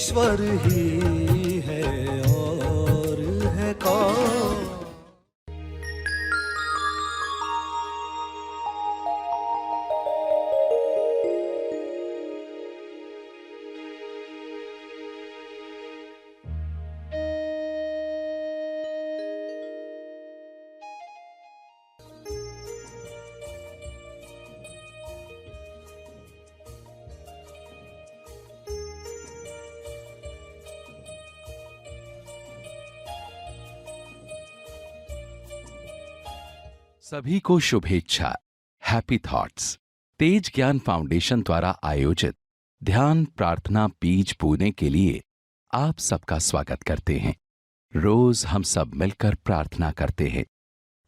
ईश्वर ही है और है कौन। सभी को शुभेच्छा। हैप्पी थॉट्स तेज ज्ञान फाउंडेशन द्वारा आयोजित ध्यान प्रार्थना बीज बोने के लिए आप सबका स्वागत करते हैं। रोज हम सब मिलकर प्रार्थना करते हैं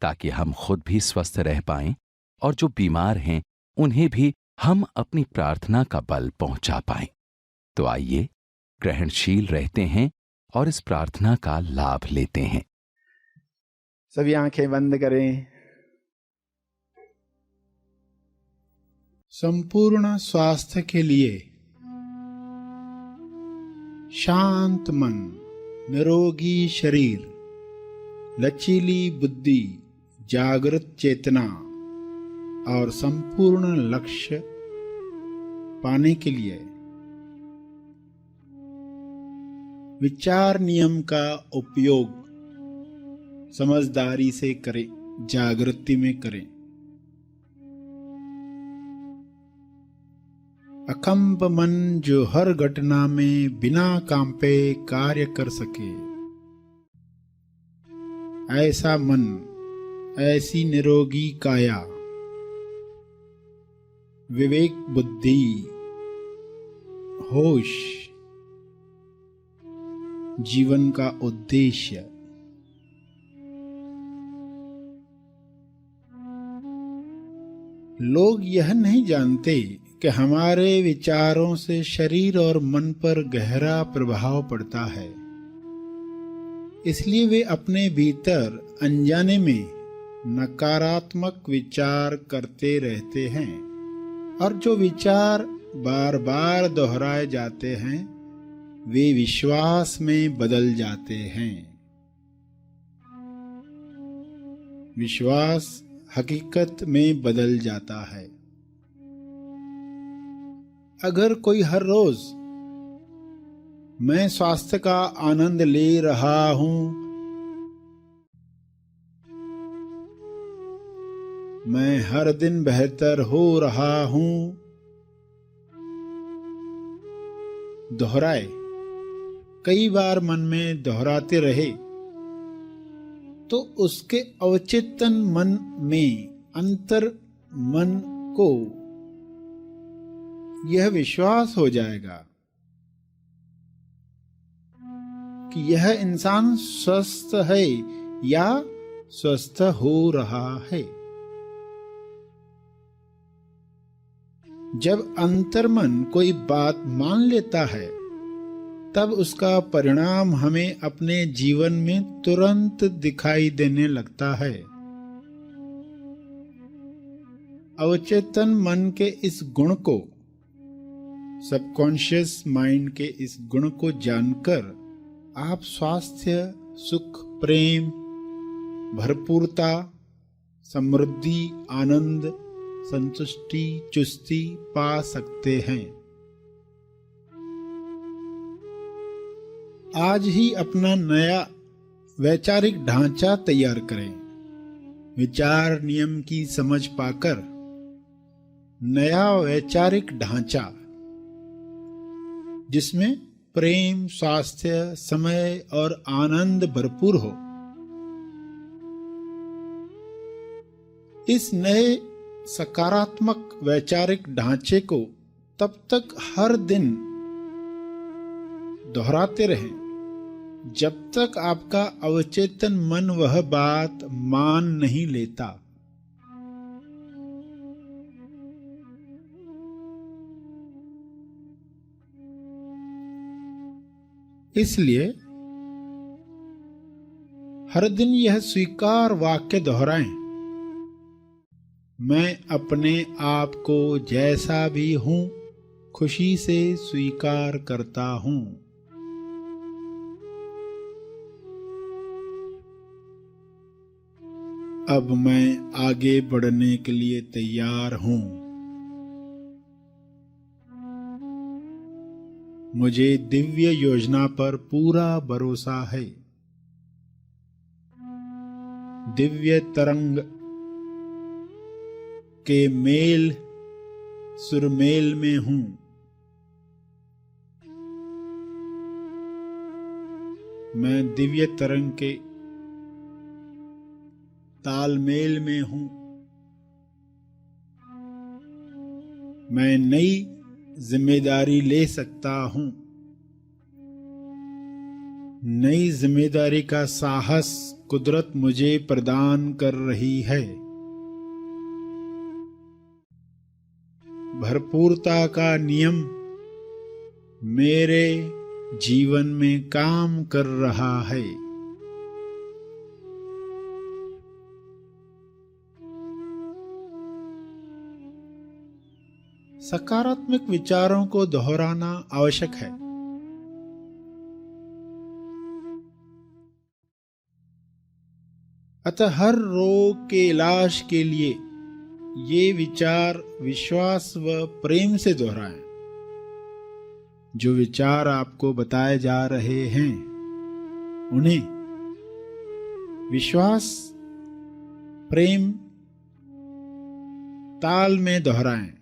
ताकि हम खुद भी स्वस्थ रह पाएं और जो बीमार हैं उन्हें भी हम अपनी प्रार्थना का बल पहुंचा पाएं। तो आइए ग्रहणशील रहते हैं और इस प्रार्थना का लाभ लेते हैं। सभी आंखें बंद करें। संपूर्ण स्वास्थ्य के लिए शांत मन, निरोगी शरीर, लचीली बुद्धि, जागृत चेतना और संपूर्ण लक्ष्य पाने के लिए विचार नियम का उपयोग समझदारी से करें, जागृति में करें। अकंप मन जो हर घटना में बिना कांपे कार्य कर सके, ऐसा मन, ऐसी निरोगी काया, विवेक बुद्धि, होश, जीवन का उद्देश्य। लोग यह नहीं जानते कि हमारे विचारों से शरीर और मन पर गहरा प्रभाव पड़ता है। इसलिए वे अपने भीतर अनजाने में नकारात्मक विचार करते रहते हैं और जो विचार बार बार दोहराए जाते हैं वे विश्वास में बदल जाते हैं। विश्वास हकीकत में बदल जाता है। अगर कोई हर रोज मैं स्वास्थ्य का आनंद ले रहा हूं, मैं हर दिन बेहतर हो रहा हूं दोहराए, कई बार मन में दोहराते रहे तो उसके अवचेतन मन में अंतर मन को यह विश्वास हो जाएगा कि यह इंसान स्वस्थ है या स्वस्थ हो रहा है। जब अंतर्मन कोई बात मान लेता है तब उसका परिणाम हमें अपने जीवन में तुरंत दिखाई देने लगता है। अवचेतन मन के इस गुण को, सबकॉन्शियस माइंड के इस गुण को जानकर आप स्वास्थ्य, सुख, प्रेम, भरपूरता, समृद्धि, आनंद, संतुष्टि, चुस्ती पा सकते हैं। आज ही अपना नया वैचारिक ढांचा तैयार करें। विचार नियम की समझ पाकर नया वैचारिक ढांचा जिसमें प्रेम, स्वास्थ्य, समय और आनंद भरपूर हो, इस नए सकारात्मक वैचारिक ढांचे को तब तक हर दिन दोहराते रहें जब तक आपका अवचेतन मन वह बात मान नहीं लेता। इसलिए हर दिन यह स्वीकार वाक्य दोहराएं, मैं अपने आप को जैसा भी हूं खुशी से स्वीकार करता हूं। अब मैं आगे बढ़ने के लिए तैयार हूं। मुझे दिव्य योजना पर पूरा भरोसा है। दिव्य तरंग के मेल सुरमेल में हूं। मैं दिव्य तरंग के तालमेल में हूं। मैं नई जिम्मेदारी ले सकता हूं। नई जिम्मेदारी का साहस कुदरत मुझे प्रदान कर रही है। भरपूरता का नियम मेरे जीवन में काम कर रहा है। सकारात्मक विचारों को दोहराना आवश्यक है। अतः हर रोग के इलाज के लिए ये विचार विश्वास व प्रेम से दोहराएं। जो विचार आपको बताए जा रहे हैं उन्हें विश्वास प्रेम ताल में दोहराएं।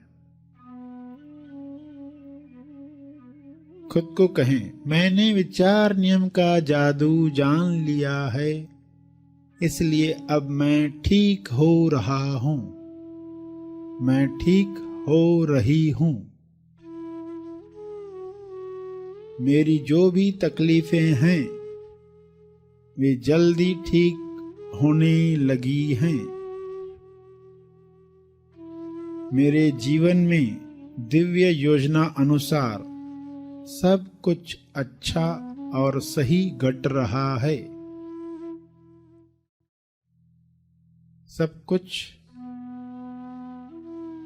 खुद को कहें, मैंने विचार नियम का जादू जान लिया है, इसलिए अब मैं ठीक हो रहा हूं। मैं ठीक हो रही हूं। मेरी जो भी तकलीफें हैं वे जल्दी ठीक होने लगी हैं। मेरे जीवन में दिव्य योजना अनुसार सब कुछ अच्छा और सही घट रहा है। सब कुछ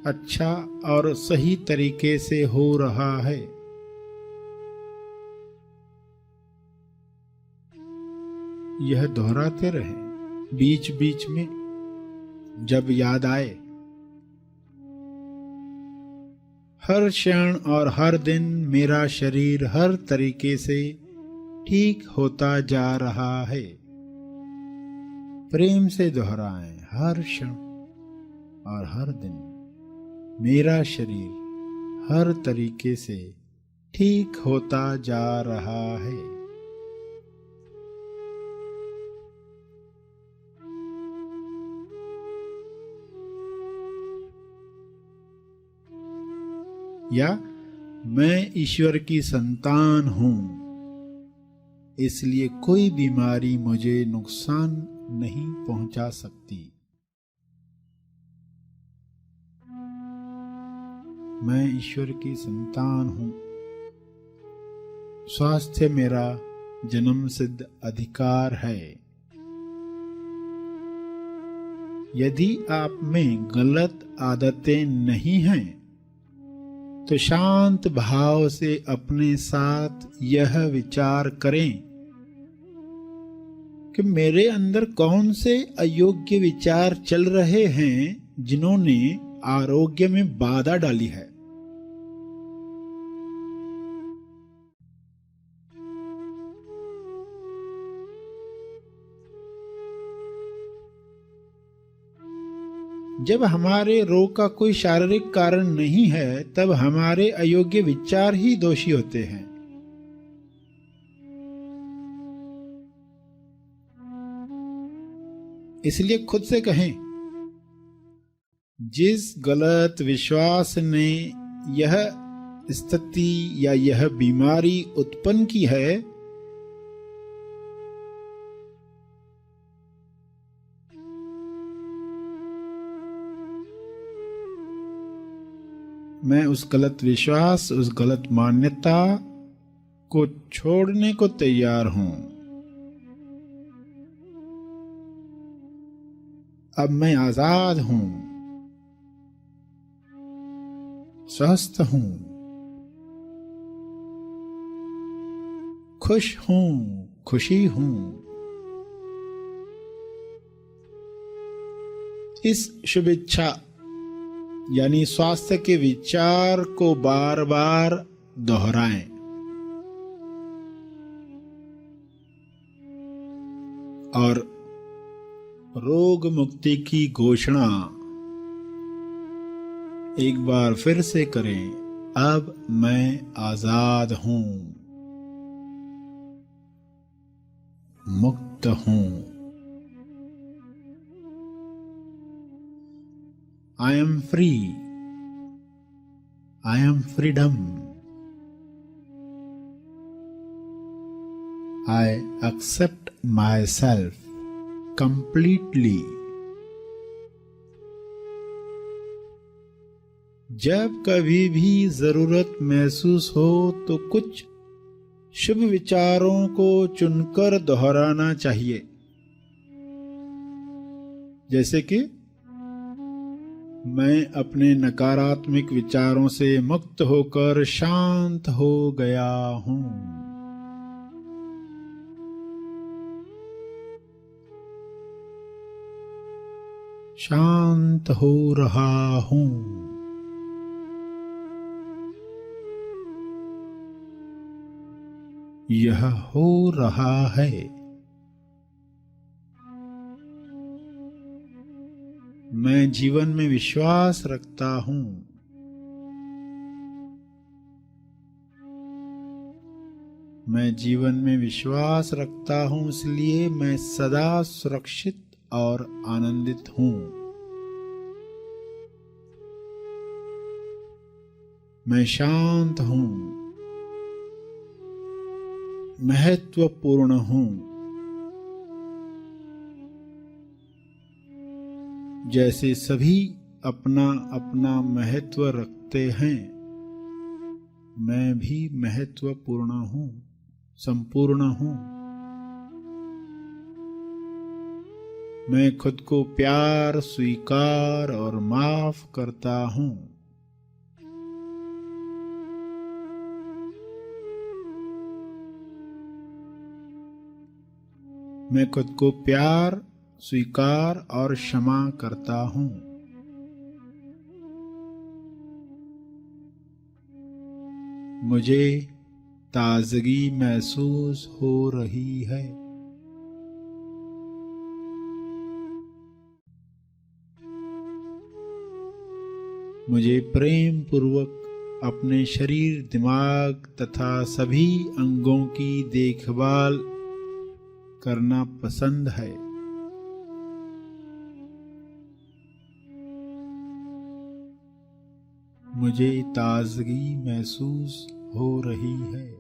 अच्छा और सही तरीके से हो रहा है। यह दोहराते रहें। बीच बीच में जब याद आए, हर क्षण और हर दिन मेरा शरीर हर तरीके से ठीक होता जा रहा है। प्रेम से दोहराएं, हर क्षण और हर दिन मेरा शरीर हर तरीके से ठीक होता जा रहा है। या मैं ईश्वर की संतान हूं, इसलिए कोई बीमारी मुझे नुकसान नहीं पहुंचा सकती। मैं ईश्वर की संतान हूं। स्वास्थ्य मेरा जन्म सिद्ध अधिकार है। यदि आप में गलत आदतें नहीं हैं तो शांत भाव से अपने साथ यह विचार करें कि मेरे अंदर कौन से अयोग्य विचार चल रहे हैं जिन्होंने आरोग्य में बाधा डाली है। जब हमारे रोग का कोई शारीरिक कारण नहीं है, तब हमारे अयोग्य विचार ही दोषी होते हैं। इसलिए खुद से कहें, जिस गलत विश्वास ने यह स्थिति या यह बीमारी उत्पन्न की है, मैं उस गलत विश्वास, उस गलत मान्यता को छोड़ने को तैयार हूं। अब मैं आजाद हूं, स्वस्थ हूं, खुश हूं, खुशी हूं। इस शुभ इच्छा यानी स्वास्थ्य के विचार को बार बार दोहराएं। और रोग मुक्ति की घोषणा एक बार फिर से करें, अब मैं आजाद हूं, मुक्त हूं। I am free. I am freedom. I accept myself completely. जब कभी भी जरूरत महसूस हो तो कुछ शुभ विचारों को चुनकर दोहराना चाहिए, जैसे कि मैं अपने नकारात्मक विचारों से मुक्त होकर शांत हो गया हूं। शांत हो रहा हूं। यह हो रहा है। मैं जीवन में विश्वास रखता हूं। मैं जीवन में विश्वास रखता हूं, इसलिए मैं सदा सुरक्षित और आनंदित हूं। मैं शांत हूं, महत्वपूर्ण हूं। जैसे सभी अपना अपना महत्व रखते हैं, मैं भी महत्वपूर्ण हूं, संपूर्ण हूं। मैं खुद को प्यार, स्वीकार और माफ करता हूं। मैं खुद को प्यार, स्वीकार और क्षमा करता हूं। मुझे ताजगी महसूस हो रही है। मुझे प्रेम पूर्वक अपने शरीर, दिमाग तथा सभी अंगों की देखभाल करना पसंद है। मुझे ताजगी महसूस हो रही है।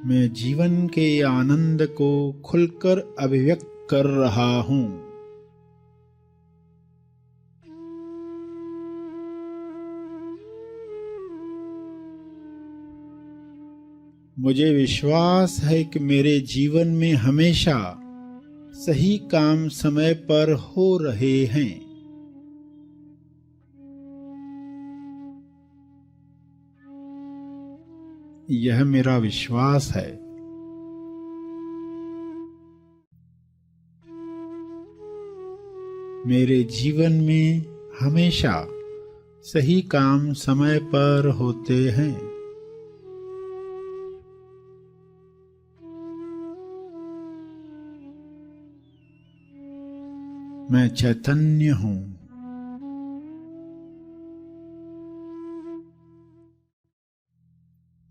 मैं जीवन के आनंद को खुलकर अभिव्यक्त कर रहा हूं। मुझे विश्वास है कि मेरे जीवन में हमेशा सही काम समय पर हो रहे हैं। यह मेरा विश्वास है। मेरे जीवन में हमेशा सही काम समय पर होते हैं। मैं चैतन्य हूं।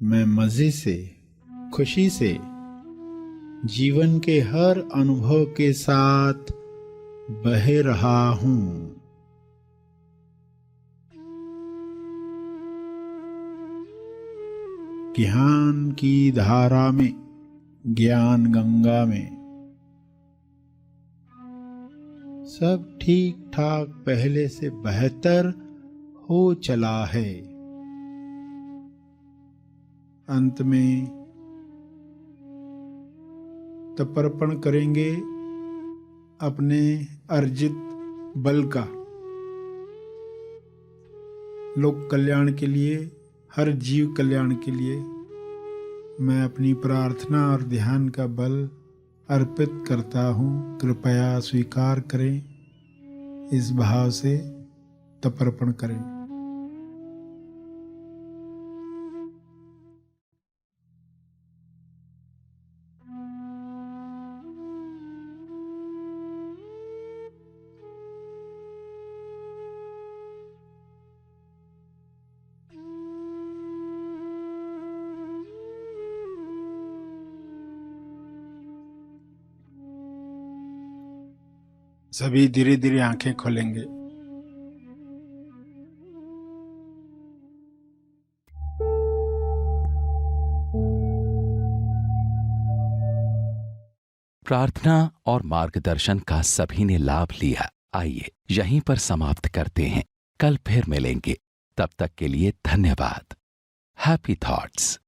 मैं मजे से, खुशी से जीवन के हर अनुभव के साथ बह रहा हूं। ज्ञान की धारा में, ज्ञान गंगा में सब ठीक ठाक पहले से बेहतर हो चला है। अंत में तर्पण करेंगे अपने अर्जित बल का, लोक कल्याण के लिए, हर जीव कल्याण के लिए। मैं अपनी प्रार्थना और ध्यान का बल अर्पित करता हूँ, कृपया स्वीकार करें, इस भाव से तर्पण करें। सभी धीरे धीरे आंखें खोलेंगे। प्रार्थना और मार्गदर्शन का सभी ने लाभ लिया। आइए यहीं पर समाप्त करते हैं। कल फिर मिलेंगे। तब तक के लिए धन्यवाद। Happy thoughts.